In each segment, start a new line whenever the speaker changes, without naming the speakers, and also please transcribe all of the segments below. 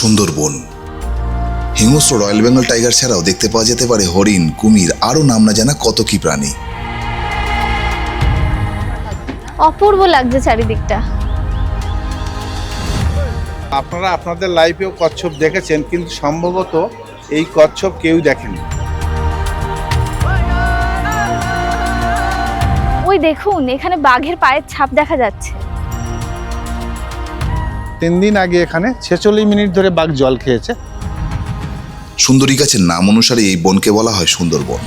সুন্দরবন। হিংস্র royal Bengal tiger ছাড়াও দেখতে পাওয়া যেতে পারে হরিণ, কুমির, আরও নাম না জানা কত কি প্রাণী।
অপূর্ব লাগছে চারিদিকটা।
আপনারা আপনাদের লাইফেও কচ্ছপ দেখেছেন, কিন্তু সম্ভবত এই কচ্ছপ কেউ দেখেনি।
ওই দেখুন, এখানে বাঘের পায়ের ছাপ দেখা যাচ্ছে।
3 দিন আগে এখানে 46 মিনিট ধরে বাঘ জল খেয়েছে।
সুন্দরী গাছের নাম অনুসারে এই বনকে বলা হয় সুন্দরবন।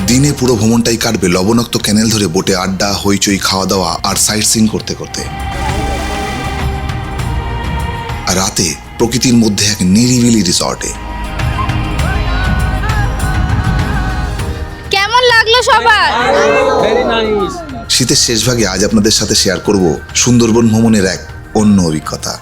দিনে পুরো ভ্রমণটাই কাটবে লবণাক্ত ক্যানেল ধরে বোটে আড্ডা, হইচই, খাওয়া দাওয়া আর সাইট সিইং করতে করতে। আর রাতে প্রকৃতির মধ্যে এক নিরিবিলি রিসর্টে।
কেমন লাগলো সবার?
শীতের শেষ ভাগে আজ আপনাদের সাথে শেয়ার করব সুন্দরবন ভ্রমণের এক অন্য অভিজ্ঞতা।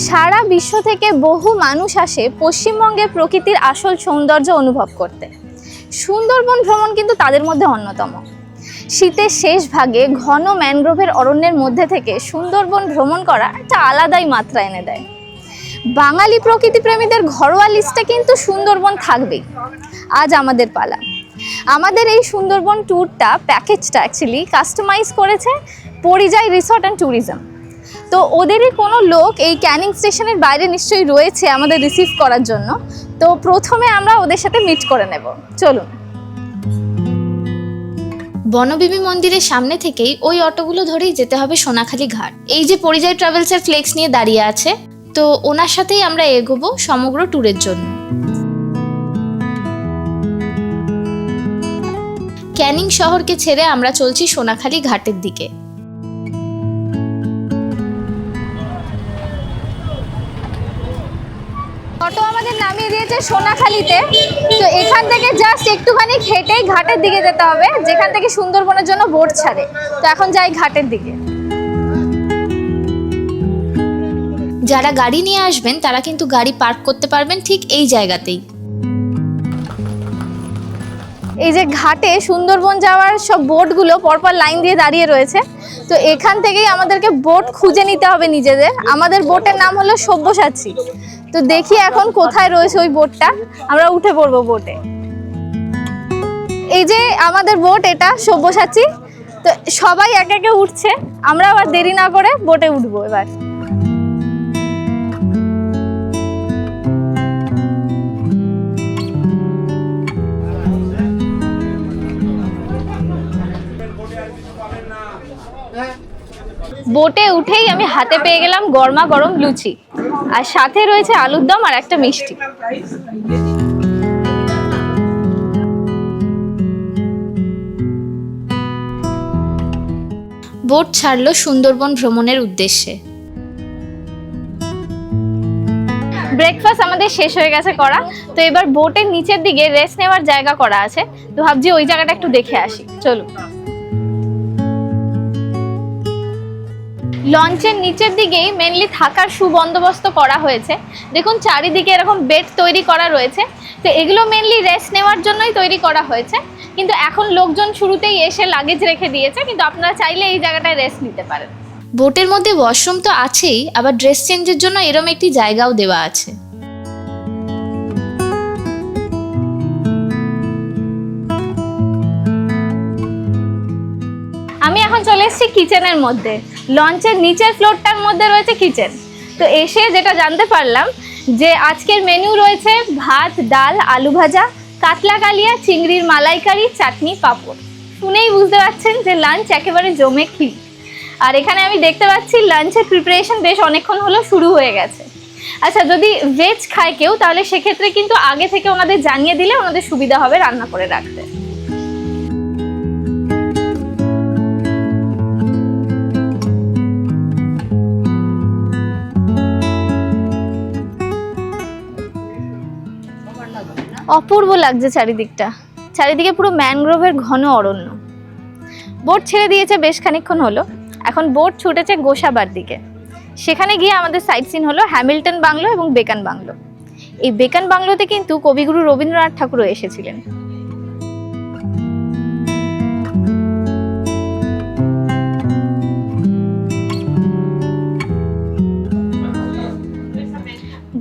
সারা বিশ্ব থেকে বহু মানুষ আসে পশ্চিমবঙ্গের প্রকৃতির আসল সৌন্দর্য অনুভব করতে। সুন্দরবন ভ্রমণ কিন্তু তাদের মধ্যে অন্যতম। শীতের শেষ ভাগে ঘন ম্যানগ্রোভের অরণ্যের মধ্যে থেকে সুন্দরবন ভ্রমণ করা একটা আলাদাই মাত্রা এনে দেয়। বাঙালি প্রকৃতিপ্রেমীদের ঘরোয়া লিস্টে কিন্তু সুন্দরবন থাকবেই। আজ আমাদের পালা। আমাদের এই সুন্দরবন ট্যুরটা প্যাকেজটা অ্যাকচুয়ালি কাস্টমাইজ করেছে পরিযায়ী রিসর্ট অ্যান্ড ট্যুরিজম। তো ওদেরই কোনো লোক এই ক্যানিং স্টেশনের বাইরে নিশ্চয়ই রয়েছে আমাদের রিসিভ করার জন্য। তো প্রথমে আমরা ওদের সাথে মিট করে নেব, চলুন। বনবিবি মন্দিরের সামনে থেকেই ওই অটোগুলো ধরেই যেতে হবে সোনাখালি ঘাট। এই যে পরিযায়ী ট্রাভেলসের ফ্লেক্স নিয়ে দাঁড়িয়ে আছে, তো ওনার সাথেই আমরা এগোবো সমগ্র ট্যুরের জন্য। ক্যানিং শহরকে ছেড়ে আমরা চলছি সোনাখালি ঘাটের দিকে। অটো আমাদের নামিয়ে দিয়েছে সোনাখালিতে। তো এখান থেকে জাস্ট একটুখানি হেঁটেই ঘাটের দিকে যেতে হবে, যেখান থেকে সুন্দরবনের জন্য বোট ছাড়ে। তো এখন যাই ঘাটের দিকে। যারা গাড়ি নিয়ে আসবেন তারা কিন্তু গাড়ি পার্ক করতে পারবেন ঠিক এই জায়গাতেই। এই যে ঘাটে সুন্দরবন যাওয়ার সব বোটগুলো পরপর লাইন দিয়ে দাঁড়িয়ে রয়েছে। তো এখান থেকেই আমাদেরকে বোট খুঁজে নিতে হবে নিজেদের। আমাদের বোটের নাম হলো সব্যসাচী। তো দেখি এখন কোথায় রয়েছে ওই বোটটা, আমরা উঠে পড়বো বোটে। এই যে আমাদের বোট, এটা সব্যসাচী। তো সবাই একে একে উঠছে, আমরা আবার দেরি না করে বোটে উঠবো এবার। বোটে উঠেই আমি হাতে পেয়ে গেলাম গরমা গরম লুচি, আর সাথে রয়েছে আলুর দম আর একটা মিষ্টি। বোট ছাড়লো সুন্দরবন ভ্রমণের উদ্দেশ্যে। ব্রেকফাস্ট আমাদের শেষ হয়ে গেছে করা। তো এবার বোটের নিচের দিকে রেস্ট নেওয়ার জায়গা করা আছে। তো ভাবছি ওই জায়গাটা একটু দেখে আসি, চলুন। লঞ্চের নিচের দিকেই মেনলি থাকার সুবন্দোবস্ত করা হয়েছে। দেখুন চারিদিকে এরকম বেড তৈরি করা রয়েছে। তো এগুলো মেনলি রেস্ট নেওয়ার জন্যই তৈরি করা হয়েছে, কিন্তু এখন লোকজন শুরুতেই এসে লাগেজ রেখে দিয়েছে। কিন্তু আপনারা চাইলে এই জায়গাটায় রেস্ট নিতে পারেন। বোটের মধ্যে ওয়াশরুম তো আছেই, আবার ড্রেস চেঞ্জের জন্য এরকম একটি জায়গাও দেওয়া আছে। আমি এখন চলে এসেছি কিচেনের মধ্যে। লঞ্চের নিচের ফ্লোরটার মধ্যে রয়েছে কিচেন। তো এসে যেটা জানতে পারলাম যে আজকের মেনু রয়েছে ভাত, ডাল, আলু ভাজা, কাতলা কালিয়া, চিংড়ির মালাইকারি, চাটনি, পাঁপড়। শুনেই বুঝতে পারছেন যে লাঞ্চ একেবারে জমে খিল। আর এখানে আমি দেখতে পাচ্ছি লাঞ্চের প্রিপারেশন বেশ অনেকক্ষণ হলো শুরু হয়ে গেছে। আচ্ছা, যদি ভেজ খায় কেউ তাহলে সেক্ষেত্রে কিন্তু আগে থেকে ওনাদের জানিয়ে দিলে ওনাদের সুবিধা হবে রান্না করে রাখতে। অপূর্ব লাগছে চারিদিকটা। চারিদিকে পুরো ম্যানগ্রোভের ঘন অরণ্য। বোট ছেড়ে দিয়েছে বেশ খানিকক্ষণ হলো। এখন বোট ছুটেছে গোসাবার দিকে। সেখানে গিয়ে আমাদের সাইট সিন হলো হ্যামিল্টন বাংলো এবং বেকন বাংলো। এই বেকন বাংলোতে কিন্তু কবিগুরু রবীন্দ্রনাথ ঠাকুরও এসেছিলেন।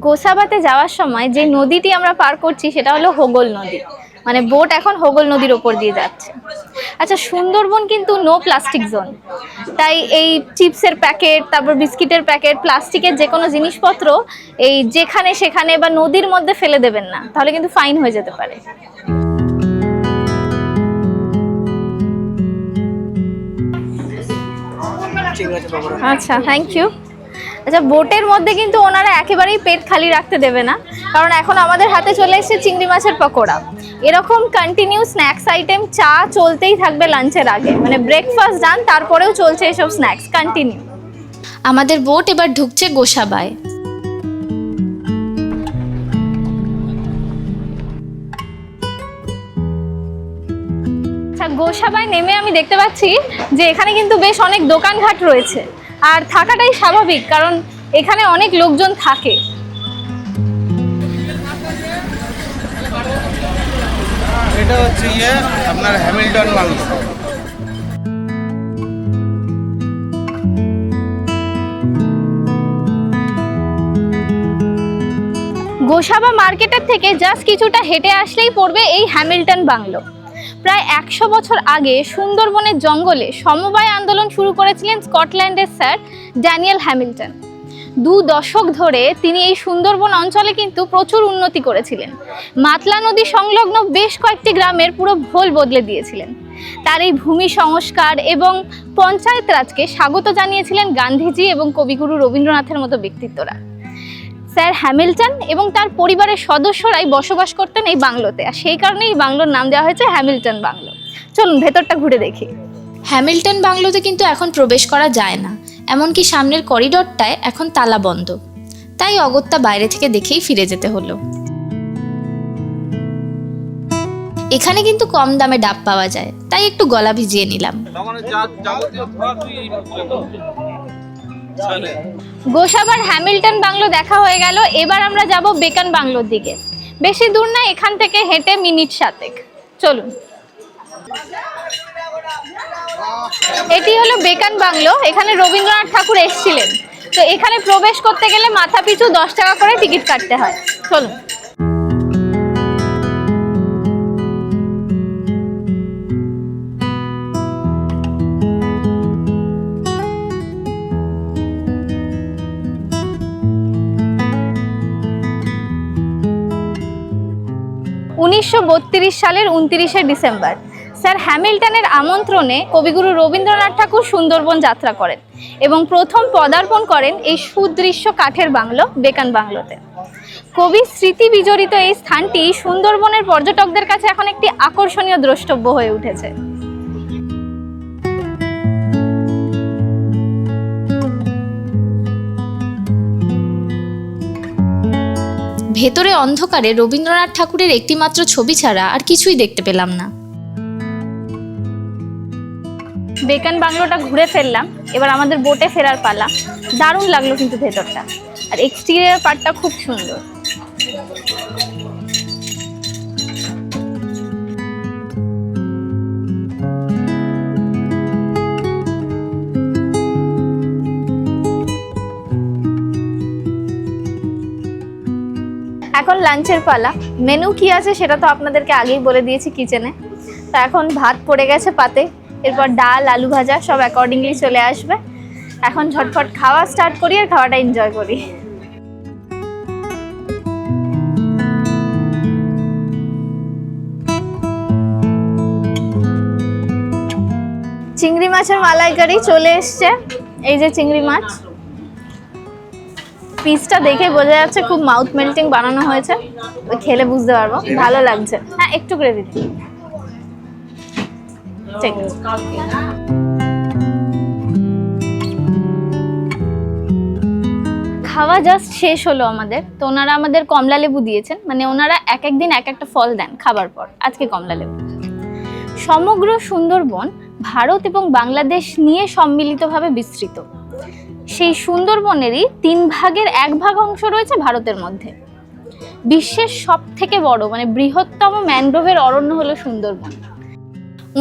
গোসাবাতে যাওয়ার সময় যে নদীটি আমরা পার করছি সেটা হলো হোগল নদী, মানে বোট এখন হোগল নদীর ওপর দিয়ে যাচ্ছে। আচ্ছা, সুন্দরবন কিন্তু নো প্লাস্টিক জোন, তাই এই চিপসের প্যাকেট, তারপর বিস্কিটের প্যাকেট, প্লাস্টিকের যে কোনো জিনিসপত্র এই যেখানে সেখানে বা নদীর মধ্যে ফেলে দেবেন না, তাহলে কিন্তু ফাইন হয়ে যেতে পারে। আচ্ছা, থ্যাংক ইউ। আচ্ছা, বোটের মধ্যে কিন্তু ওনারা একেবারেই পেট খালি রাখতে দেবে না, কারণ এখন আমাদের হাতে চলে এসেছে চিংড়ি মাছের পকোড়া। এরকম কন্টিনিউ স্ন্যাক্স আইটেম চা চলতেই থাকবে লাঞ্চের আগে, মানে ব্রেকফাস্ট ডান, তারপরেও চলছে এসব স্ন্যাক্স কন্টিনিউ। আমাদের বোট এবার ঢুকছে গোসাবায়। গোসাবায় নেমে আমি দেখতে পাচ্ছি যে এখানে কিন্তু বেশ অনেক দোকানঘাট রয়েছে, আর থাকাটাই স্বাভাবিক কারণ এখানে অনেক লোকজন থাকে।
এটা হচ্ছে আপনার হ্যামিল্টন বাংলো।
গোসাবা মার্কেটের থেকে জাস্ট কিছুটা হেঁটে আসলেই পড়বে এই হ্যামিল্টন বাংলো। প্রায় 100 বছর আগে সুন্দরবনের জঙ্গলে সমবায় আন্দোলন শুরু করেছিলেন স্কটল্যান্ডের স্যার ড্যানিয়েল হ্যামিল্টন। 2 দশক ধরে তিনি এই সুন্দরবন অঞ্চলে কিন্তু প্রচুর উন্নতি করেছিলেন। মাতলা নদী সংলগ্ন বেশ কয়েকটি গ্রামের পুরো ভোল বদলে দিয়েছিলেন। তার এই ভূমি সংস্কার এবং পঞ্চায়েত রাজকে স্বাগত জানিয়েছিলেন গান্ধীজি এবং কবিগুরু রবীন্দ্রনাথের মতো ব্যক্তিত্বরা। স্যার হ্যামিল্টন এবং তার পরিবারের সদস্যরাই বসবাস করতেন এই বাংলোতে, আর সেই কারণেই এই বাংলোর নাম দেওয়া হয়েছে হ্যামিল্টন বাংলো। চলুন ভেতরটা ঘুরে দেখি। হ্যামিল্টন বাংলোতে কিন্তু এখন প্রবেশ করা যায় না, এমনকি সামনের করিডোরটায় এখন তালা বন্ধ, তাই অগত্যা বাইরে থেকে দেখেই ফিরে যেতে হলো। এখানে কিন্তু কম দামে ডাব পাওয়া যায়, তাই একটু গলা ভিজিয়ে নিলাম। গোসাবার হ্যামিল্টন বাংলো দেখা হয়ে গেল, এবার আমরা যাব বেকন বাংলোর দিকে। বেশি দূর না, এখান থেকে হেঁটে মিনিট 7 চলুন। এটি হলো বেকন বাংলো, এখানে রবীন্দ্রনাথ ঠাকুর এসেছিলেন। তো এখানে প্রবেশ করতে গেলে মাথা পিছু 10 টাকা করে টিকিট কাটতে হয়। চলুন। সালের 29শে ডিসেম্বর স্যার হ্যামিল্টনের আমন্ত্রণে কবিগুরু রবীন্দ্রনাথ ঠাকুর সুন্দরবন যাত্রা করেন এবং প্রথম পদার্পণ করেন এই সুদৃশ্য কাঠের বাংলো বেকন বাংলোতে। কবির স্মৃতি বিজড়িত এই স্থানটি সুন্দরবনের পর্যটকদের কাছে এখন একটি আকর্ষণীয় দ্রষ্টব্য হয়ে উঠেছে। ভেতরে অন্ধকারে রবীন্দ্রনাথ ঠাকুরের একটিমাত্র ছবি ছাড়া আর কিছুই দেখতে পেলাম না। বেকন বাংলোটা ঘুরে ফেললাম, এবার আমাদের বোটে ফেরার পালা। দারুণ লাগলো কিন্তু ভেতরটা, আর এক্সটেরিয়র পার্টটা খুব সুন্দর। এখন লাঞ্চের পালা। মেনু কি আছে সেটা তো আপনাদেরকে আগেই বলে দিয়েছি কিচেনে। তো এখন ভাত পড়ে গেছে পাতে, এরপর ডাল, আলু ভাজা সব অ্যাকর্ডিংলি চলে আসবে। এখন ঝটফট খাওয়া স্টার্ট করি আর খাওয়াটা এনজয় করি। চিংড়ি মাছের মালাইকারি চলে এসছে। এই যে চিংড়ি মাছ, পিসটা দেখে বোঝা যাচ্ছে খুব মাউথ মেল্টিং বানানো হয়েছে, খেলে বুঝতে পারবো। ভালো লাগছে। হ্যাঁ, একটু গ্রেভি দিন। ঠিক আছে। খাওয়া জাস্ট শেষ হলো আমাদের। তো ওনারা আমাদের কমলা লেবু দিয়েছেন, মানে ওনারা এক এক দিন এক একটা ফল দেন খাবার পর। আজকে কমলা লেবু। সমগ্র সুন্দরবন ভারত এবং বাংলাদেশ নিয়ে সম্মিলিতভাবে বিস্তৃত। সেই সুন্দরবনেরই 3 ভাগের 1 ভাগ অংশ রয়েছে ভারতের মধ্যে। বিশ্বের সব থেকে বড় মানে বৃহত্তম ম্যানগ্রোভের অরণ্য হলো সুন্দরবন।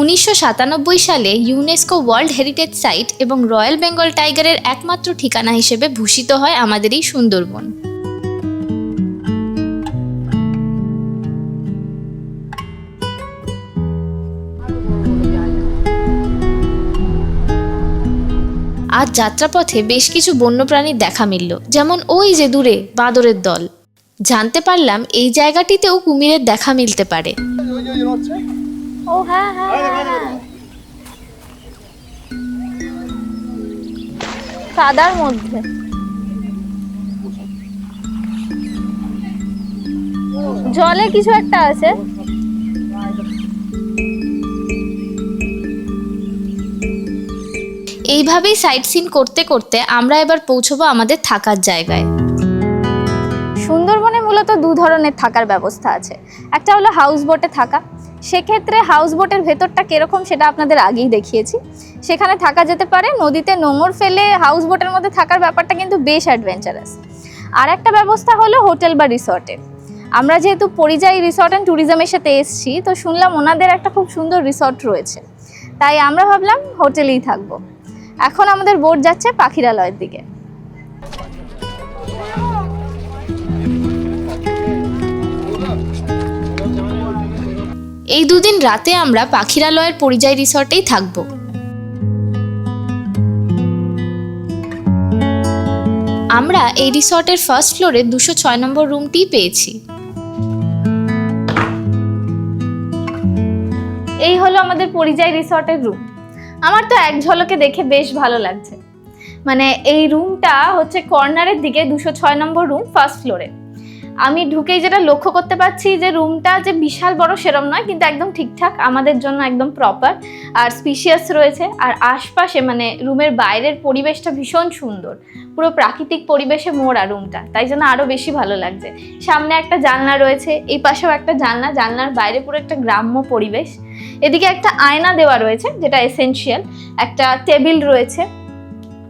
1997 সালে ইউনেস্কো ওয়ার্ল্ড হেরিটেজ সাইট এবং রয়্যাল বেঙ্গল টাইগারের একমাত্র ঠিকানা হিসেবে ভূষিত হয় আমাদের এই সুন্দরবন। আজ যাত্রাপথে বেশ কিছু বন্যপ্রাণীর দেখা মিলল, যেমন ওই যে দূরে বাঁদরের দল। জানতে পারলাম এই জায়গাটিতেও কুমিরের দেখা মিলতে পারে। ও হ্যাঁ হ্যাঁ হ্যাঁ, কাদার মধ্যে। জলে কিছু একটা আছে। এইভাবেই সাইট সিন করতে করতে আমরা এবার পৌঁছবো আমাদের থাকার জায়গায়। সুন্দরবনে মূলত 2 ধরনের থাকার ব্যবস্থা আছে। একটা হলো হাউস বোটে থাকা। সেক্ষেত্রে হাউস বোটের ভেতরটা কিরকম সেটা আপনাদের আগেই দেখিয়েছি। সেখানে থাকা যেতে পারে। নদীতে নোঙর ফেলে হাউস বোটের মধ্যে থাকার ব্যাপারটা কিন্তু বেশ অ্যাডভেঞ্চারাস। আর একটা ব্যবস্থা হলো হোটেল বা রিসর্টের। আমরা যেহেতু পরিযায়ী রিসর্ট অ্যান্ড ট্যুরিজমের সাথে এসেছি, তো শুনলাম ওনাদের একটা খুব সুন্দর রিসর্ট রয়েছে, তাই আমরা ভাবলাম হোটেলেই থাকবো। এখন আমাদের বোট যাচ্ছে পাখিরালয়ের দিকে। এই 2 দিন রাতে আমরা পাখিরালয়ের পরিযায়ী রিসর্টেই থাকব। আমরা এই রিসর্টের ফার্স্ট ফ্লোরে 206 নম্বর রুমটি পেয়েছি। এই হলো আমাদের পরিযায়ী রিসর্টের রুম। আমার তো এক ঝলকে দেখে বেশ ভালো লাগছে। মানে এই রুমটা হচ্ছে কর্নারের দিকে 206 নম্বর রুম ফার্স্ট ফ্লোরে। আমি ঢুকেই যেটা লক্ষ্য করতে পারছি যে রুমটা যে বিশাল বড় সেরম নয়, কিন্তু একদম ঠিকঠাক, আমাদের জন্য একদম প্রপার আর স্পিশিয়াস রয়েছে। আর আশপাশে মানে রুমের বাইরের পরিবেশটা ভীষণ সুন্দর, পুরো প্রাকৃতিক পরিবেশে মোড়া রুমটা, তাই জন্য আরও বেশি ভালো লাগছে। সামনে একটা জানলা রয়েছে, এই পাশেও একটা জানলা, জানলার বাইরে পুরো একটা গ্রাম্য পরিবেশ। এদিকে একটা আয়না দেওয়া রয়েছে যেটা এসেনশিয়াল। একটা টেবিল রয়েছে,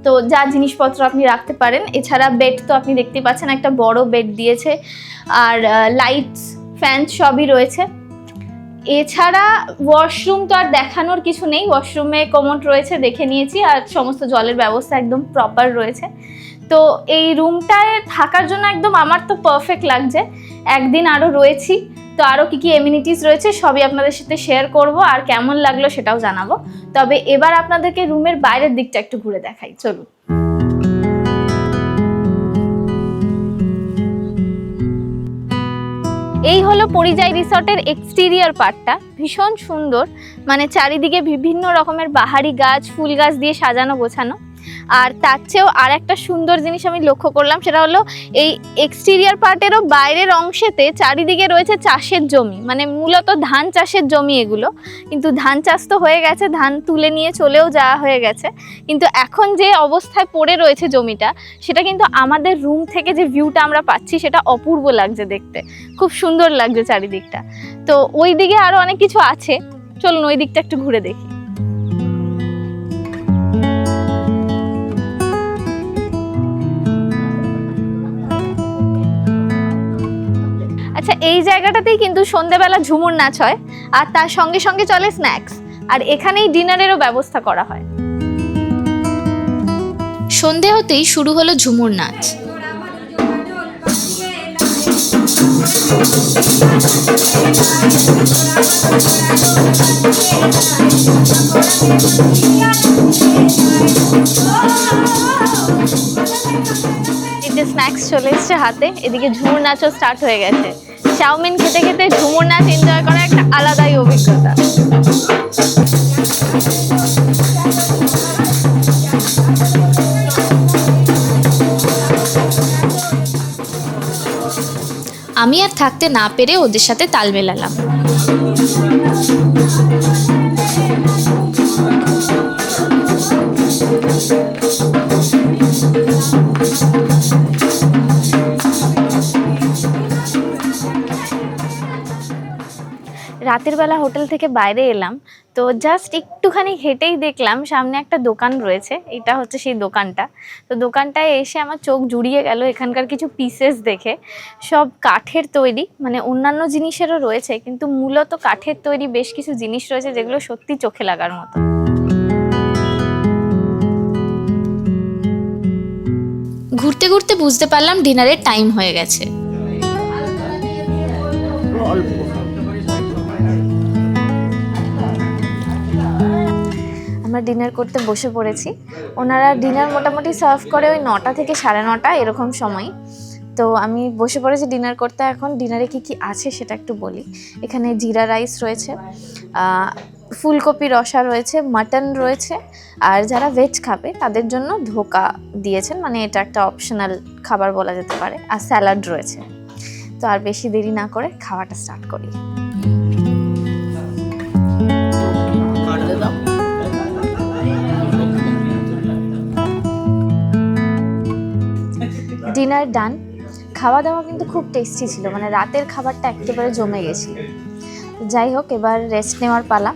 তো যা জিনিসপত্র আপনি রাখতে পারেন। এছাড়া বেড তো আপনি দেখতেই পাচ্ছেন, একটা বড় বেড দিয়েছে। আর লাইটস, ফ্যান সবই রয়েছে। এছাড়া ওয়াশরুম তো আর দেখানোর কিছু নেই, ওয়াশরুমে কমোড রয়েছে, দেখে নিয়েছি। আর সমস্ত জলের ব্যবস্থা একদম প্রপার রয়েছে। তো এই রুমটায় থাকার জন্য একদম আমার তো পারফেক্ট লাগছে। একদিন আরও রয়েছি, তো আরও কী কী এমিনিটিস রয়েছে সবই আপনাদের সাথে শেয়ার করব, আর কেমন লাগলো সেটাও জানাবো। তবে এবার আপনাদেরকে রুমের বাইরের দিকটা একটু ঘুরে দেখাই, চলুন। এই হলো পরিযায়ী রিসর্টের এক্সটেরিয়র পার্টটা, ভীষণ সুন্দর। মানে চারিদিকে বিভিন্ন রকমের বাহারি গাছ, ফুল গাছ দিয়ে সাজানো গোছানো। আর তার চেয়েও আর একটা সুন্দর জিনিস আমি লক্ষ্য করলাম, সেটা হলো এই এক্সটেরিয়র পার্টেরও বাইরের অংশেতে চারিদিকে রয়েছে চাষের জমি, মানে মূলত ধান চাষের জমি এগুলো। কিন্তু ধান চাষ তো হয়ে গেছে, ধান তুলে নিয়ে চলেও যাওয়া হয়ে গেছে, কিন্তু এখন যে অবস্থায় পড়ে রয়েছে জমিটা, সেটা কিন্তু আমাদের রুম থেকে যে ভিউটা আমরা পাচ্ছি সেটা অপূর্ব লাগছে দেখতে, খুব সুন্দর লাগছে চারিদিকটা। তো ওই দিকে আরও অনেক কিছু আছে, চলুন ওই দিকটা একটু ঘুরে দেখি। আচ্ছা, এই জায়গাটাতেই কিন্তু সন্ধ্যাবেলা ঝুমুর নাচ হয়, আর তার সঙ্গে সঙ্গে চলে স্ন্যাক্স, আর এখানেই ডিনারেরও ব্যবস্থা করা হয়। সন্ধে হতেই শুরু হলো ঝুমুর নাচ। এদিকে স্ন্যাক্স চলে এসছে হাতে, এদিকে ঝুমুর নাচও স্টার্ট হয়ে গেছে। চাউমিন খেতে খেতে ঝুমুর নাচ এনজয় করা একটা আলাদাই অভিজ্ঞতা। আমি আর থাকতে না পেরে ওদের সাথে তাল মেলালাম। রাতের বেলা হোটেল থেকে বাইরে এলাম, তো জাস্ট একটুখানি হেঁটেই দেখলাম সামনে একটা দোকান রয়েছে। এটা হচ্ছে সেই দোকানটা। তো দোকানটায় এসে আমার চোখ জুড়িয়ে গেল এখানকার কিছু পিসেস দেখে। সব কাঠের তৈরি, মানে অন্যান্য জিনিসেরও রয়েছে, কিন্তু মূলত কাঠের তৈরি বেশ কিছু জিনিস রয়েছে যেগুলো সত্যি চোখে লাগার মতো। ঘুরতে ঘুরতে বুঝতে পারলাম ডিনারের টাইম হয়ে গেছে। আমরা ডিনার করতে বসে পড়েছি। ওনারা ডিনার মোটামুটি সার্ভ করে ওই 9টা থেকে 9:30 এরকম সময়। তো আমি বসে পড়েছি ডিনার করতে। এখন ডিনারে কি কি আছে সেটা একটু বলি। এখানে জিরা রাইস রয়েছে, ফুলকপি রসা রয়েছে, মাটন রয়েছে, আর যারা ভেজ খাবে তাদের জন্য ধোকা দিয়েছেন, মানে এটা একটা অপশনাল খাবার বলা যেতে পারে, আর স্যালাড রয়েছে। তো আর বেশি দেরি না করে খাওয়াটা স্টার্ট করি। ডিনার ডান। খাওয়া দাওয়া কিন্তু খুব টেস্টি ছিল, মানে রাতের খাবারটা একেবারে জমে গেছিল। যাই হোক, এবার রেস্ট নেওয়ার পালা।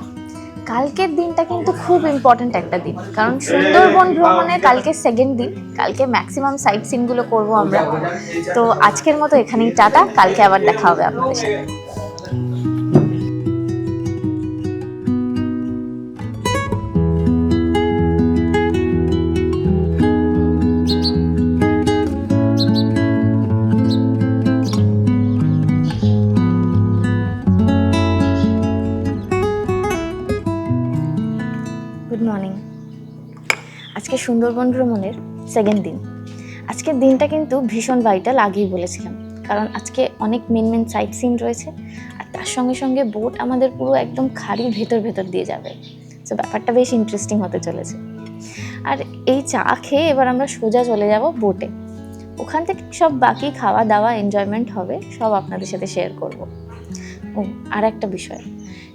কালকের দিনটা কিন্তু খুব ইম্পর্ট্যান্ট একটা দিন, কারণ সুন্দরবন ভ্রমণের কালকে সেকেন্ড দিন। কালকে ম্যাক্সিমাম সাইট সিনগুলো করবো আমরা। তো আজকের মতো এখানেই টাটা, কালকে আবার দেখা হবে আপনাদের সাথে। Good morning. আজকে সুন্দরবন ভ্রমণের সেকেন্ড দিন। আজকের দিনটা কিন্তু ভীষণ ভাইটাল, আগেই বলেছিলাম, কারণ আজকে অনেক মেন সাইট সিন রয়েছে, আর তার সঙ্গে সঙ্গে বোট আমাদের পুরো একদম খাড়ির ভেতর দিয়ে যাবে। তো ব্যাপারটা বেশ ইন্টারেস্টিং হতে চলেছে। আর এই চা খেয়ে এবার আমরা সোজা চলে যাব বোটে। ওখান থেকে সব বাকি খাওয়া দাওয়া এনজয়মেন্ট হবে, সব আপনাদের সাথে শেয়ার করব। ও আর একটা বিষয়,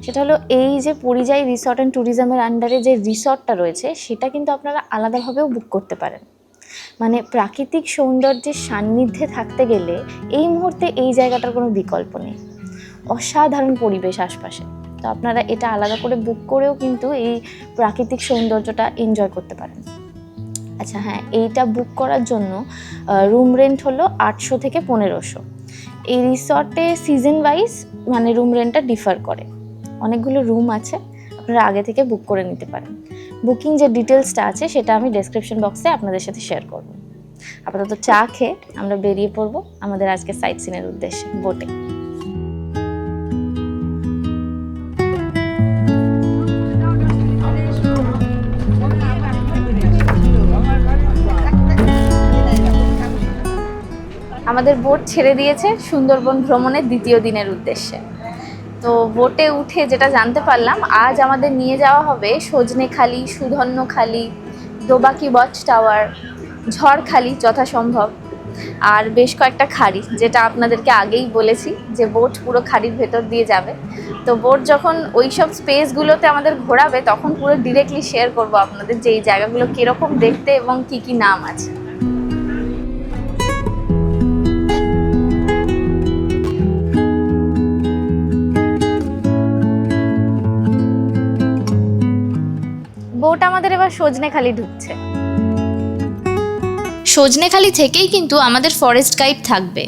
সেটা হলো এই যে পরিযায়ী রিসর্ট অ্যান্ড ট্যুরিজমের আন্ডারে যে রিসর্টটা রয়েছে সেটা কিন্তু আপনারা আলাদাভাবেও বুক করতে পারেন। মানে প্রাকৃতিক সৌন্দর্যের সান্নিধ্যে থাকতে গেলে এই মুহূর্তে এই জায়গাটার কোনো বিকল্প নেই। অসাধারণ পরিবেশ আশপাশে। তো আপনারা এটা আলাদা করে বুক করেও কিন্তু এই প্রাকৃতিক সৌন্দর্যটা এনজয় করতে পারেন। আচ্ছা হ্যাঁ, এইটা বুক করার জন্য রুম রেন্ট হলো 800 থেকে 1500। এই রিসর্টে সিজন ওয়াইজ মানে রুম রেন্টটা ডিফার করে। অনেকগুলো রুম আছে, আপনারা আগে থেকে বুক করে নিতে পারেন। বুকিং যে ডিটেলসটা আছে সেটা আমি ডেসক্রিপশন বক্সে আপনাদের সাথে শেয়ার করব। আপাতত চা খেয়ে আমরা বেরিয়ে পড়ব আমাদের আজকে সাইট সিনের উদ্দেশ্যে বোটে। আমাদের বোট ছেড়ে দিয়েছে সুন্দরবন ভ্রমণের দ্বিতীয় দিনের উদ্দেশ্যে। তো বোটে উঠে যেটা জানতে পারলাম, আজ আমাদের নিয়ে যাওয়া হবে সজনেখালি, সুধন্যখালি, দোবাকি ওয়াচ টাওয়ার, ঝড়খালি যথাসম্ভব, আর বেশ কয়েকটা খাড়ি, যেটা আপনাদেরকে আগেই বলেছি যে বোট পুরো খাড়ির ভেতর দিয়ে যাবে। তো বোট যখন ওই সব স্পেসগুলোতে আমাদের ঘোরাবে তখন পুরো ডিরেক্টলি শেয়ার করব আপনাদের যে এই জায়গাগুলো কীরকম দেখতে এবং কী কী নাম আছে। বোট আমাদের এবার সজনেখালি ঢুকছে। সজনেখালি থেকেই কিন্তু আমাদের ফরেস্ট গাইড থাকবে।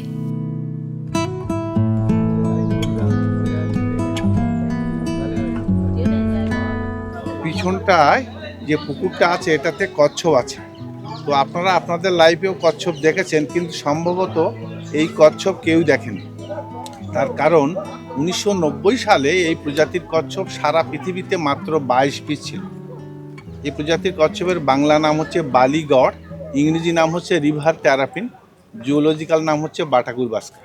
পিছনটায় যে পুকুরটা আছে এটাতে কচ্ছপ আছে। তো আপনারা আপনাদের লাইফেও কচ্ছপ দেখেছেন, কিন্তু সম্ভবত এই কচ্ছপ কেউ দেখেনি। তার কারণ 1990 সালে এই প্রজাতির কচ্ছপ সারা পৃথিবীতে মাত্র 22 পিস ছিল। এই প্রজাতির কচ্ছপের বাংলা নাম হচ্ছে বালিগড়, ইংরেজি নাম হচ্ছে রিভার টেরাপিন, জুওলজিক্যাল নাম হচ্ছে বাটাকুর বাস্কা।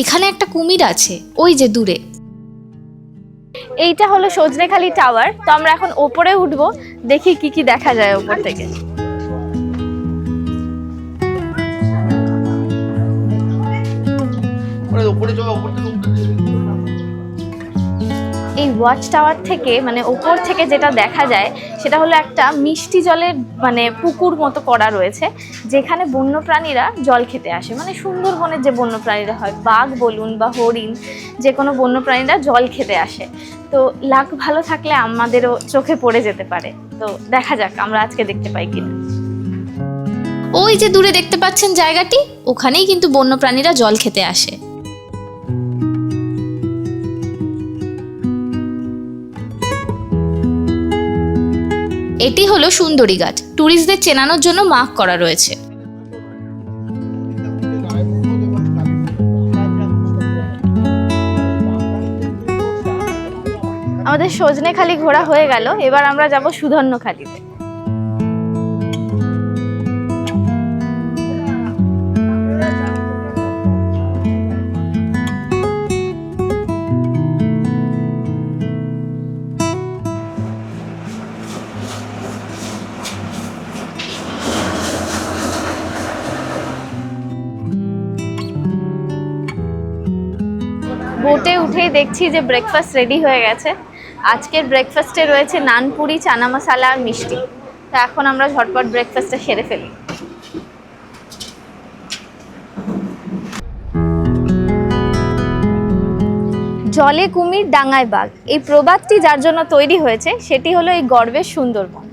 এখানে একটা কুমির আছে, ওই যে দূরে। এইটা হলো সজনেখালি টাওয়ার। তো আমরা এখন ওপরে উঠবো, দেখি কি কি দেখা যায় ওপর থেকে। এই ওয়াচ টাওয়ার থেকে মানে ওপর থেকে যেটা দেখা যায় সেটা হলো একটা মিষ্টি জলের মানে পুকুর মতো করা রয়েছে, যেখানে বন্যপ্রাণীরা জল খেতে আসে। মানে সুন্দরবনের যে বন্যপ্রাণীরা হয়, বাঘ বলুন বা হরিণ, যে কোনো বন্যপ্রাণীরা জল খেতে আসে। তো লাক ভালো থাকলে আমাদেরও চোখে পড়ে যেতে পারে। তো দেখা যাক আমরা আজকে দেখতে পাই কিনা। ওই যে দূরে দেখতে পাচ্ছেন জায়গাটি, ওখানেই কিন্তু বন্যপ্রাণীরা জল খেতে আসে। এটি হলো সুন্দরী গাছ, ট্যুরিস্টদের চেনানোর জন্য মার্ক করা রয়েছে। আমাদের সজনেখালি ঘোরা হয়ে গেল, এবার আমরা যাব সুধন্যখালিতে। বোটে উঠেই দেখছি যে ব্রেকফাস্ট রেডি হয়ে গেছে। আজকের ব্রেকফাস্টে রয়েছে নানপুরি, চানা মশলা আর মিষ্টি। তো এখন আমরা ঝটপট ব্রেকফাস্টটা সেরে ফেলি। জলে কুমির, ডাঙায় বাঘ, এই প্রবাদটি যার জন্য তৈরি হয়েছে সেটি হলো এই গর্বের সুন্দরবন।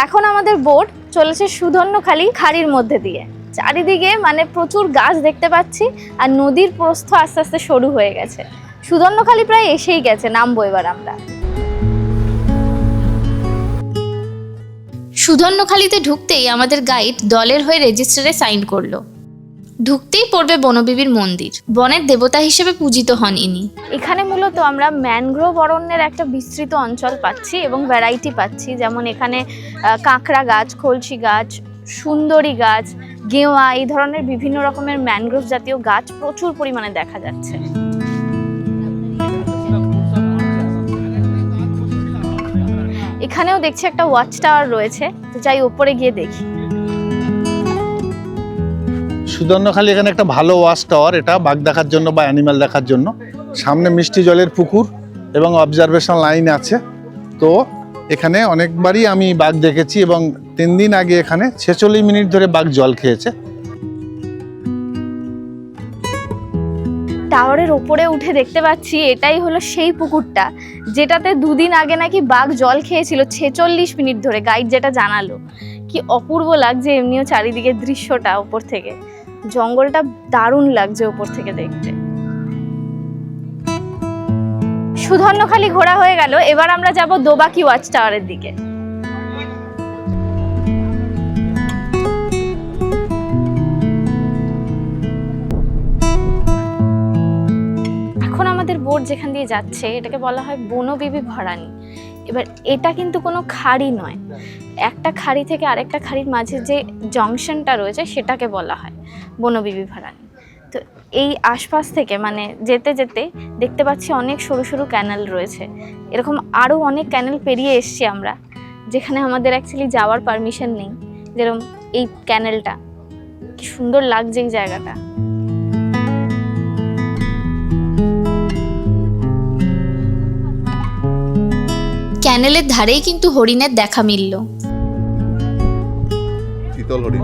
এখন আমাদের বোট চলেছে সুধন্যখালি খাড়ির মধ্যে দিয়ে। চারিদিকে মানে প্রচুর গাছ দেখতে পাচ্ছি, আর নদীর প্রস্থ আস্তে আস্তে সরু হয়ে গেছে। সুধন্যখালি প্রায় এসেই গেছে, নামবো এবার আমরা। সুধন্যখালিতে ঢুকতেই আমাদের গাইড দলের হয়ে রেজিস্টারে সাইন করলো। ঢুকতেই পড়বে বনবিবির মন্দির, বনের দেবতা হিসেবে পূজিত হন ইনি। এখানে মূলত আমরা ম্যানগ্রোভ অরণ্যের একটা বিস্তৃত অঞ্চল পাচ্ছি এবং ভ্যারাইটি পাচ্ছি, যেমন এখানে কাঁকড়া গাছ, কলসি গাছ, সুন্দরী গাছ, গেওয়া, এই ধরনের বিভিন্ন রকমের ম্যানগ্রোভ জাতীয় গাছ প্রচুর পরিমাণে দেখা যাচ্ছে। এখানেও দেখছি একটা ওয়াচ টাওয়ার রয়েছে, তো যাই ওপরে গিয়ে দেখি।
সুধন্যখালি এখানে একটা ভালো ওয়াচ টাওয়ার, এটা বাঘ দেখার জন্য বা অ্যানিমাল দেখার জন্য। সামনে মিষ্টি জলের পুকুর এবং অবজারভেশন লাইন আছে। তো এখানে অনেকবারই আমি বাঘ দেখেছি এবং 3 দিন আগে এখানে 46 মিনিট ধরে বাঘ জল খেয়েছে।
টাওয়ারের ওপরে উঠে দেখতে পাচ্ছি এটাই হলো সেই পুকুরটা যেটাতে 2 দিন আগে নাকি বাঘ জল খেয়েছিল 46 মিনিট ধরে, গাইড যেটা জানালো। কি অপূর্ব লাগছে এমনিও চারিদিকে দৃশ্যটা ওপর থেকে, জঙ্গলটা দারুণ লাগছে ওপর থেকে দেখতে। সুধন্যখালি ঘোরা হয়ে গেল, এবার আমরা যাব দোবাকি ওয়াচ টাওয়ারের দিকে। এখন আমাদের বোট যেখান দিয়ে যাচ্ছে এটাকে বলা হয় বনবিবি ভরানী। এবার এটা কিন্তু কোনো খাড়ি নয়, একটা খাড়ি থেকে আরেকটা খাড়ির মাঝে যে জংশনটা রয়েছে সেটাকে বলা হয় বনবিবি ভরানী। তো এই আশপাশ থেকে মানে যেতে যেতে দেখতে পাচ্ছি অনেক সরু সরু ক্যানেল রয়েছে। এরকম আরও অনেক ক্যানেল পেরিয়ে এসছি আমরা, যেখানে আমাদের অ্যাকচুয়ালি যাওয়ার পারমিশন নেই। যেরকম এই ক্যানেলটা, কি সুন্দর লাগছে এই জায়গাটা। ক্যানেলের ধারেই কিন্তু হরিণের দেখা মিলল।
শীতল হরিণ।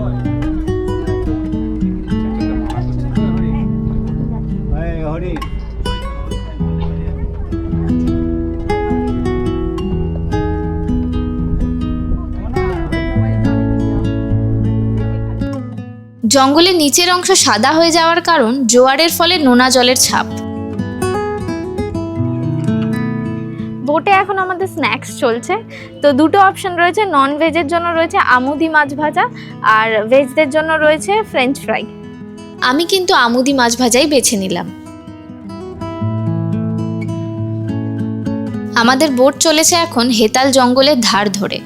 জঙ্গলের নিচের অংশ সাদা হয়ে যাওয়ার কারণ জোয়ারের ফলে নোনা জলের ছাপ। বোটে এখন আমাদের স্ন্যাক্স চলছে। তো দুটো অপশন রয়েছে, নন ভেজের জন্য রয়েছে আমুদি মাছ ভাজা, আর ভেজদের জন্য রয়েছে ফ্রেঞ্চ ফ্রাই। আমি কিন্তু আমুদি মাছ ভাজাই বেছে নিলাম। আমাদের বোট চলেছে এখন হেতাল জঙ্গলের ধার ধরে।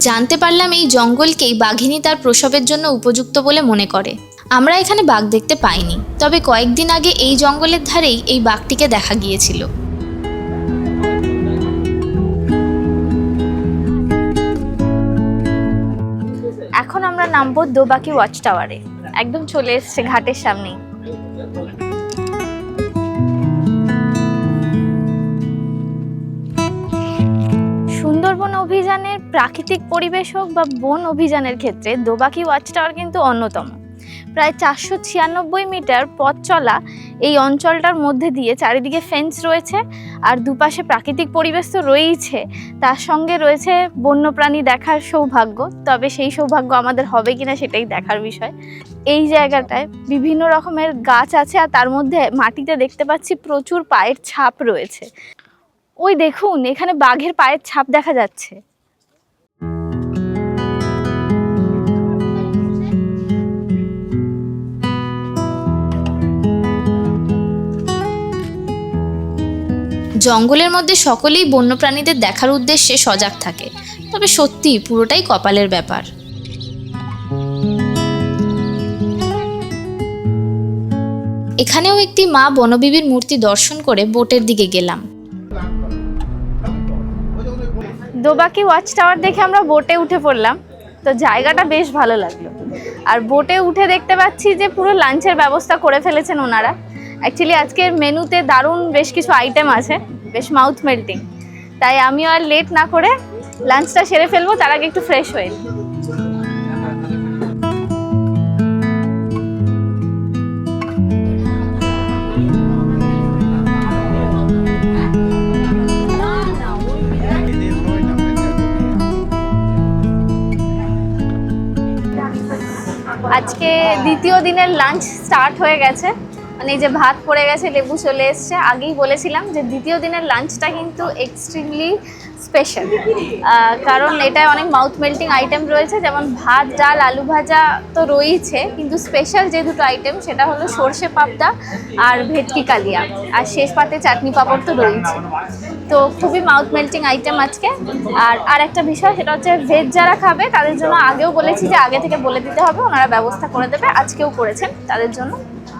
জানতে পারলাম এই জঙ্গলকেই বাঘিনী তার প্রসবের জন্য উপযুক্ত বলে মনে করে। আমরা এখানে বাঘ দেখতে পাইনি, তবে কয়েকদিন আগে এই জঙ্গলের ধারেই এই বাঘটিকে দেখা গিয়েছিল। নামবো দোবাকি ওয়াচ টাওয়ারে। একদম চলে এসছে ঘাটের সামনেই। সুন্দরবন অভিযানের প্রাকৃতিক পরিবেশ হোক বা বন অভিযানের ক্ষেত্রে দোবাকি ওয়াচ টাওয়ার কিন্তু অন্যতম। প্রায় 496 মিটার পথ চলা এই অঞ্চলটার মধ্যে দিয়ে চারিদিকে ফেন্স রয়েছে, আর দুপাশে প্রাকৃতিক পরিবেশ তো রয়েইছে, তার সঙ্গে রয়েছে বন্যপ্রাণী দেখার সৌভাগ্য। তবে সেই সৌভাগ্য আমাদের হবে কিনা সেটাই দেখার বিষয়। এই জায়গাটায় বিভিন্ন রকমের গাছ আছে, আর তার মধ্যে মাটিতে দেখতে পাচ্ছি প্রচুর পায়ের ছাপ রয়েছে। ওই দেখুন, এখানে বাঘের পায়ের ছাপ দেখা যাচ্ছে।
জঙ্গলের মধ্যে সকলেই বন্যপ্রাণীদের দেখার উদ্দেশ্যে সজাগ থাকে, তবে সত্যি পুরোটাই কপালের ব্যাপার। এখানেও একটি মা বনবিবির মূর্তি দর্শন করে বোটের দিকে গেলাম।
দোবাকি ওয়াচ টাওয়ার দেখে আমরা বোটে উঠে পড়লাম। তো জায়গাটা বেশ ভালো লাগলো, আর বোটে উঠে দেখতে পাচ্ছি যে পুরো লাঞ্চের ব্যবস্থা করে ফেলেছেন ওনারা। অ্যাকচুয়ালি আজকের মেনুতে দারুণ বেশ কিছু আইটেম আছে, বেশ মাউথ মেল্টিং। তাই আমিও আর লেট না করে লাঞ্চটা সেরে ফেলবো, তার আগে একটু ফ্রেশ হয়ে নিই। আজকে দ্বিতীয় দিনের লাঞ্চ স্টার্ট হয়ে গেছে। মানে এই যে ভাত পড়ে গেছে, লেবু চলে এসছে। আগেই বলেছিলাম যে দ্বিতীয় দিনের লাঞ্চটা কিন্তু এক্সট্রিমলি স্পেশাল, কারণ এটায় অনেক মাউথ মেল্টিং আইটেম রয়েছে। যেমন ভাত, ডাল, আলু ভাজা তো রয়েছে, কিন্তু স্পেশাল যে দুটো আইটেম সেটা হলো সর্ষে পাবদা আর ভেটকি কালিয়া, আর শেষ পাতে চাটনি পাঁপড় তো রয়েছে। তো খুবই মাউথ মেল্টিং আইটেম আজকে। আর একটা বিষয়, সেটা হচ্ছে ভেজ যারা খাবে তাদের জন্য আগেও বলেছি যে আগে থেকে বলে দিতে হবে, ওনারা ব্যবস্থা করে দেবে। আজকেও করেছেন তাদের জন্য।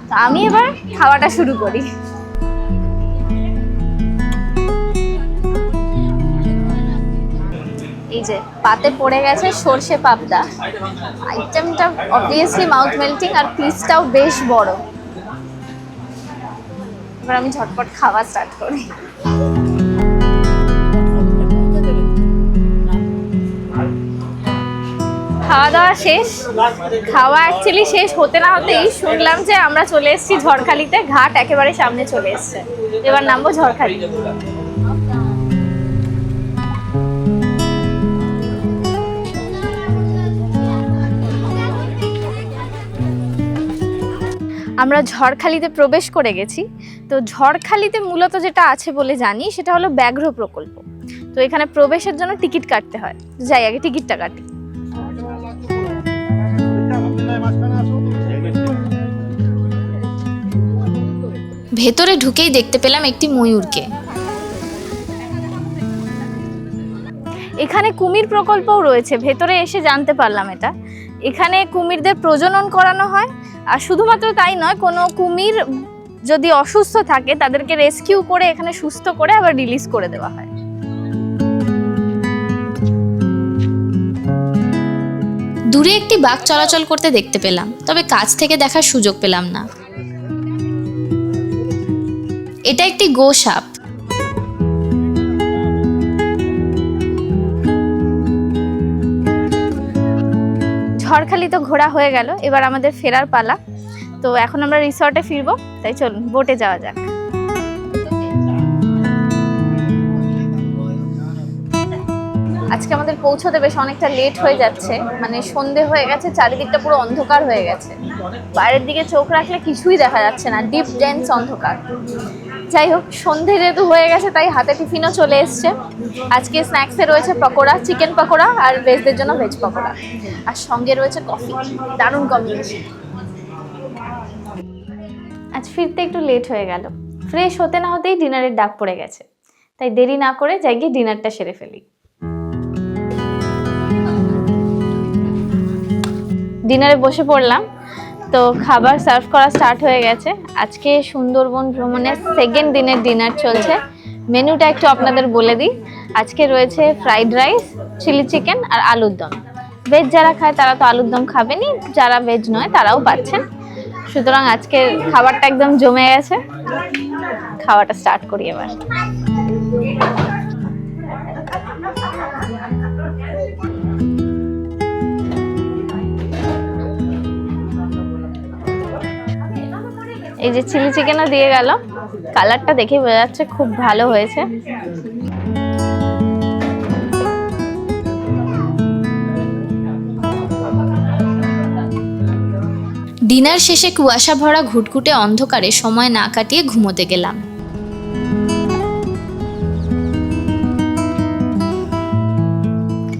তো আমি এবার খাওয়াটা শুরু করি। এই যে পাতে পড়ে গেছে সর্ষে পাবদা, আইটেমটা অবভিয়াসলি মাউথ মেল্টিং, আর পিসটাও বেশ বড়। এবার আমি ঝটপট খাওয়া স্টার্ট করি। খাওয়া দাওয়া শেষ। খাওয়া অ্যাকচুয়ালি শেষ হতে না হতেই শুনলাম যে আমরা চলে এসেছি ঝড়খালিতে। ঘাট একেবারে সামনে চলে এসছে, এবার নামবো ঝড়খালি। আমরা ঝড়খালিতে প্রবেশ করে গেছি। তো ঝড়খালিতে মূলত যেটা আছে বলে জানি সেটা হলো ব্যাঘ্র প্রকল্প। তো এখানে প্রবেশের জন্য টিকিট কাটতে হয়। যাই আগে টিকিটটা কাটি।
ভেতরে ঢুকেই দেখতে পেলাম একটি ময়ূরকে।
এখানে কুমির প্রকল্পও রয়েছে, ভেতরে এসে জানতে পারলাম এটা। এখানে কুমিরদের প্রজনন করানো হয়, আর শুধুমাত্র তাই নয়, কোনো কুমির যদি অসুস্থ থাকে তাদেরকে রেস্কিউ করে এখানে সুস্থ করে আবার রিলিজ করে দেওয়া হয়।
দূরে একটি বাঘ চলাচল করতে দেখতে পেলাম, তবে কাছ থেকে দেখার সুযোগ পেলাম না। এটা একটি গোসাপ।
ঝড়খালি তো ঘোরা হয়ে গেল, এবার আমাদের ফেরার পালা। তো এখন আমরা রিসর্টে ফিরবো, তাই চলুন বোটে যাওয়া যাক। আজকে আমাদের পৌঁছতে বেশ অনেকটা লেট হয়ে যাচ্ছে, মানে সন্ধে হয়ে গেছে, চারিদিকটা পুরো অন্ধকার হয়ে গেছে। বাইরের দিকে চোখ রাখলে কিছুই দেখা যাচ্ছে না, ডিপ ডেন্স অন্ধকার। যাই হোক, সন্ধে যেহেতু হয়ে গেছে তাই হাতে টিফিনও চলে এসছে। আজকে স্ন্যাক্সে রয়েছে পকোড়া, চিকেন পকোড়া, আর ভেজদের জন্য ভেজ পকোড়া, আর সঙ্গে রয়েছে কফি। দারুণ কম্বিনেশন। আজ ফিরতে একটু লেট হয়ে গেল, ফ্রেশ হতে না হতেই ডিনারের ডাক পড়ে গেছে। তাই দেরি না করে যাই গিয়ে ডিনারটা সেরে ফেলি। ডিনারে বসে পড়লাম। তো খাবার সার্ভ করা স্টার্ট হয়ে গেছে। আজকে সুন্দরবন ভ্রমণের সেকেন্ড দিনের ডিনার চলছে। মেনুটা একটু আপনাদের বলে দিই। আজকে রয়েছে ফ্রাইড রাইস, চিলি চিকেন আর আলুর দম। ভেজ যারা খায় তারা তো আলুর দম খাবেনই, যারা ভেজ নয় তারাও পাচ্ছেন। সুতরাং আজকে খাবারটা একদম জমে গেছে, খাওয়াটা স্টার্ট করি এবার। এই যে চিলি চিকেনও দিয়ে গেল, কালারটা দেখে বোঝা যাচ্ছে খুব ভালো হয়েছে।
ডিনার শেষে কুয়াশা ভরা ঘুটঘুটে অন্ধকারে সময় না কাটিয়ে ঘুমোতে গেলাম।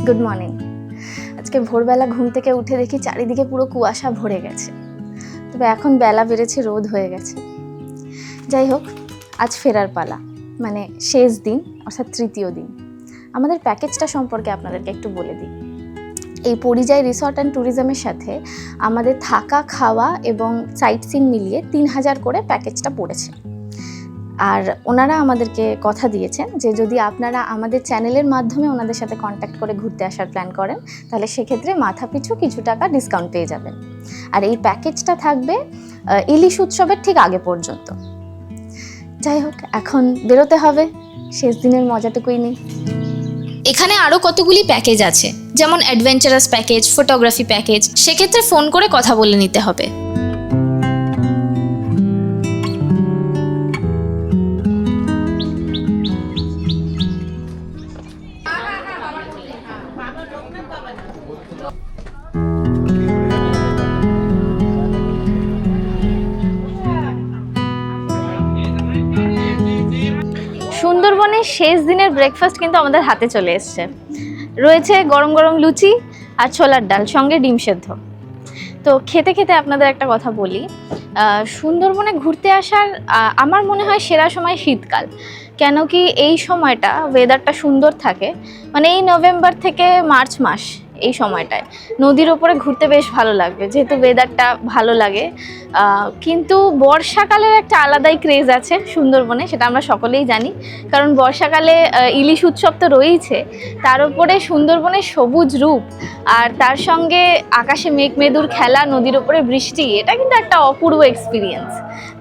Good morning. আজকে ভোরবেলা ঘুম থেকে উঠে দেখি চারিদিকে পুরো কুয়াশা ভরে গেছে, তবে এখন বেলা বেড়েছে, রোদ হয়ে গেছে। যাই হোক, আজ ফেরার পালা, মানে শেষ দিন, অর্থাৎ তৃতীয় দিন। আমাদের প্যাকেজটা সম্পর্কে আপনাদেরকে একটু বলে দিই। এই পরিযায়ী রিসর্ট অ্যান্ড ট্যুরিজমের সাথে আমাদের থাকা, খাওয়া এবং সাইট সিন মিলিয়ে 3000 করে প্যাকেজটা পড়েছে। আর ওনারা আমাদেরকে কথা দিয়েছেন যে যদি আপনারা আমাদের চ্যানেলের মাধ্যমে ওনাদের সাথে কন্ট্যাক্ট করে ঘুরতে আসার প্ল্যান করেন, তাহলে সেক্ষেত্রে মাথাপিছু কিছু টাকা ডিসকাউন্ট পেয়ে যাবেন। আর এই প্যাকেজটা থাকবে ইলিশ উৎসবের ঠিক আগে পর্যন্ত। যাই হোক, এখন বেরোতে হবে, শেষ দিনের মজাটুকুই নেই।
এখানে আরও কতগুলি প্যাকেজ আছে, যেমন অ্যাডভেঞ্চারাস প্যাকেজ, ফটোগ্রাফি প্যাকেজ। সেক্ষেত্রে ফোন করে কথা বলে নিতে হবে।
সুন্দরবনের শেষ দিনের ব্রেকফাস্ট কিন্তু আমাদের হাতে চলে এসছে। রয়েছে গরম গরম লুচি আর ছোলার ডাল, সঙ্গে ডিম সেদ্ধ। তো খেতে খেতে আপনাদের একটা কথা বলি, সুন্দরবনে ঘুরতে আসার আমার মনে হয় সেরা সময় শীতকাল। কেন কি এই সময়টা ওয়েদারটা সুন্দর থাকে, মানে এই নভেম্বর থেকে মার্চ মাস, এই সময়টায় নদীর ওপরে ঘুরতে বেশ ভালো লাগবে, যেহেতু ওয়েদারটা ভালো লাগে। কিন্তু বর্ষাকালের একটা আলাদাই ক্রেজ আছে সুন্দরবনে, সেটা আমরা সকলেই জানি। কারণ বর্ষাকালে ইলিশ উৎসব তো রয়েছে, তার উপরে সুন্দরবনের সবুজ রূপ, আর তার সঙ্গে আকাশে মেঘমেদুর খেলা, নদীর ওপরে বৃষ্টি, এটা কিন্তু একটা অপূর্ব এক্সপিরিয়েন্স।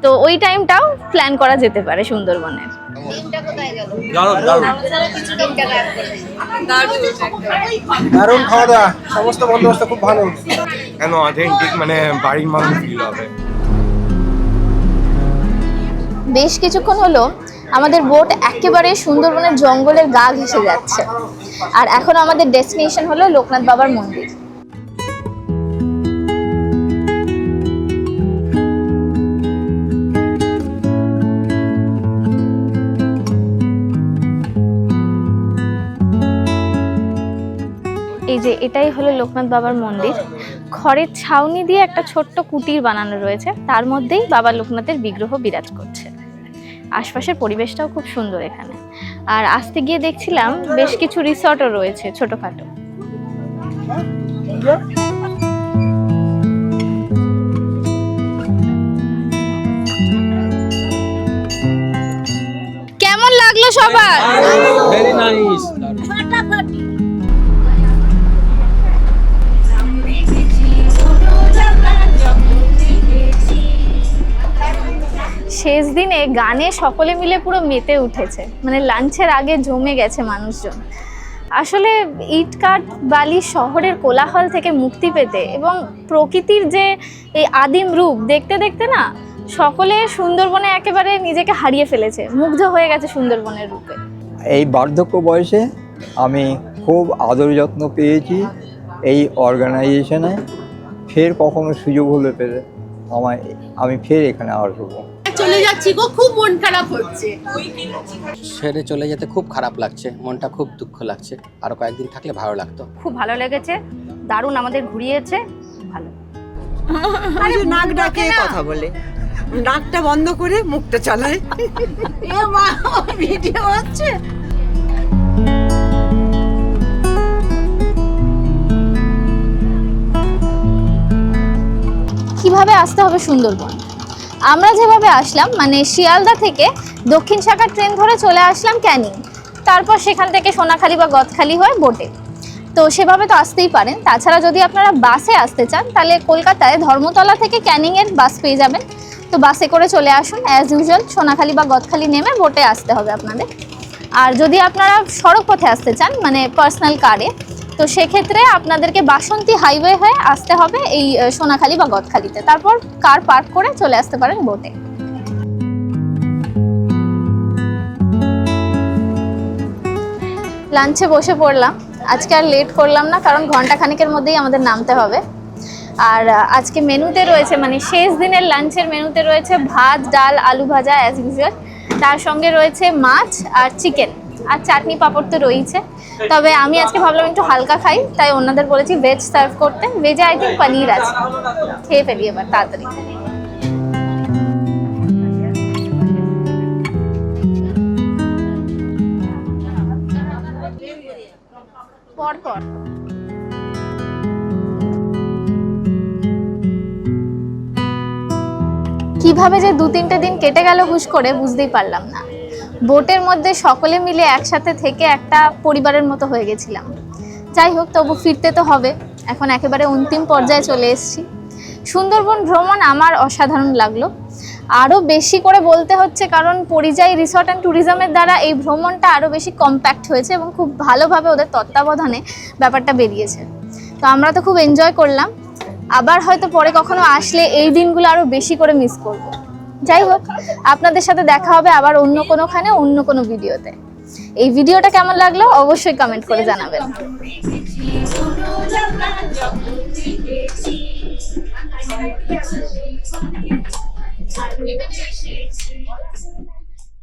তো ওই টাইমটাও প্ল্যান করা যেতে পারে সুন্দরবনের।
দারুণ খাওয়া দাওয়া, সমস্ত বন্দোবস্ত খুব ভালো, কেন অথেন্টিক, মানে বাড়ির মানুষ ফিল হবে।
বেশ কিছুক্ষণ হলো আমাদের বোট একেবারে সুন্দরবনের জঙ্গলের গা ঘেঁষে যাচ্ছে, আর এখন আমাদের ডেস্টিনেশন হলো লোকনাথ বাবার মন্দির। এই যে এটাই হলো লোকনাথ বাবার মন্দির। খড়ের ছাউনি দিয়ে একটা ছোট্ট কুটির বানানো রয়েছে, তার মধ্যেই বাবা লোকনাথের বিগ্রহ বিরাজ করছে। আশপাশের পরিবেশটাও খুব সুন্দর এখানে। আর আসতে গিয়ে দেখছিলাম বেশ কিছু রিসর্টও রয়েছে ছোটখাটো। কেমন লাগলো সবার?
Very nice.
শেষ দিনে গানে সকলে মিলে পুরো মেতে উঠেছে, মানে লাঞ্চের আগে জমে গেছে মানুষজন। আসলে ইট কাঠ বালি শহরের কোলাহল থেকে মুক্তি পেতে এবং প্রকৃতির যে এই আদিম রূপ দেখতে দেখতে না সকলে সুন্দরবনে একেবারে নিজেকে হারিয়ে ফেলেছে, মুগ্ধ হয়ে গেছে সুন্দরবনের রূপে।
এই বার্ধক্য বয়সে আমি খুব আদর যত্ন পেয়েছি এই অর্গানাইজেশনে। ফের কখনো সুযোগ হলে পেলে আমি ফের এখানে আসবো।
চলে যাচ্ছি গো, খুব মন খারাপ হচ্ছে।
ছেড়ে চলে যেতে খুব খারাপ লাগছে, মনটা খুব দুঃখ লাগছে। আরো কয়েকদিন থাকলে ভালো লাগতো।
খুব ভালো লেগেছে, দারুণ আমাদের ঘুরিয়েছে, ভালো।
আরে নাক ডাকে কথা বলে, নাকটা বন্ধ করে মুখটা চালায়। এ মা, ভিডিও হচ্ছে।
কিভাবে আসতে হবে সুন্দরবন? আমরা যেভাবে আসলাম, মানে শিয়ালদা থেকে দক্ষিণ শাখার ট্রেন ধরে চলে আসলাম ক্যানিং, তারপর সেখান থেকে সোনাখালি বা গদখালি হয়ে বোটে। তো সেভাবে তো আসতেই পারেন। তাছাড়া যদি আপনারা বাসে আসতে চান তাহলে কলকাতায় ধর্মতলা থেকে ক্যানিংয়ের বাস পেয়ে যাবেন। তো বাসে করে চলে আসুন, অ্যাজ ইউজুয়াল সোনাখালি বা গদখালি নেমে বোটে আসতে হবে আপনাদের। আর যদি আপনারা সড়ক পথে আসতে চান মানে পার্সোনাল কারে, তো সেক্ষেত্রে আপনাদেরকে বাসন্তী হাইওয়ে হয়ে আসতে হবে এই সোনাখালি বা গদখালিতে, তারপর কার পার্ক করে চলে আসতে পারেন বোটে। লাঞ্চে বসে পড়লাম, আজকে আর লেট করলাম না কারণ ঘন্টাখানেকের মধ্যেই আমাদের নামতে হবে। আর আজকে মেনুতে রয়েছে মানে শেষ দিনের লাঞ্চের মেনুতে রয়েছে ভাত, ডাল, আলু ভাজা অ্যাজ ইউজুয়াল, তার সঙ্গে রয়েছে মাছ আর চিকেন আর চাটনি পাঁপড় তো রয়েছে। তবে আমি আজকে ভাবলাম একটু হালকা খাই, তাই ওনাদের বলেছি ভেজ সার্ভ করতে। ভেজে আই থিঙ্ক পনির আছে, খেয়ে ফেলি এবার তাড়াতাড়ি। পরপর কিভাবে যে 2-3টে দিন কেটে গেল হুশ করে বুঝতেই পারলাম না। বোটের মধ্যে সকলে মিলে একসাথে থেকে একটা পরিবারের মতো হয়ে গেছিলাম। যাই হোক, তবু ফিরতে তো হবে, এখন একেবারে অন্তিম পর্যায়ে চলে এসেছি। সুন্দরবন ভ্রমণ আমার অসাধারণ লাগলো, আরও বেশি করে বলতে হচ্ছে কারণ পরিযায়ী রিসর্ট অ্যান্ড ট্যুরিজমের দ্বারা এই ভ্রমণটা আরও বেশি কম্প্যাক্ট হয়েছে এবং খুব ভালোভাবে ওদের তত্ত্বাবধানে ব্যাপারটা বেরিয়েছে। তো আমরা তো খুব এনজয় করলাম, আবার হয়তো পরে কখনো আসলে এই দিনগুলো আরও বেশি করে মিস করব। যাই হোক, আপনাদের সাথে দেখা হবে আবার অন্য কোনোখানে অন্য কোনো ভিডিওতে। এই ভিডিওটা কেমন লাগলো অবশ্যই কমেন্ট করে জানাবেন।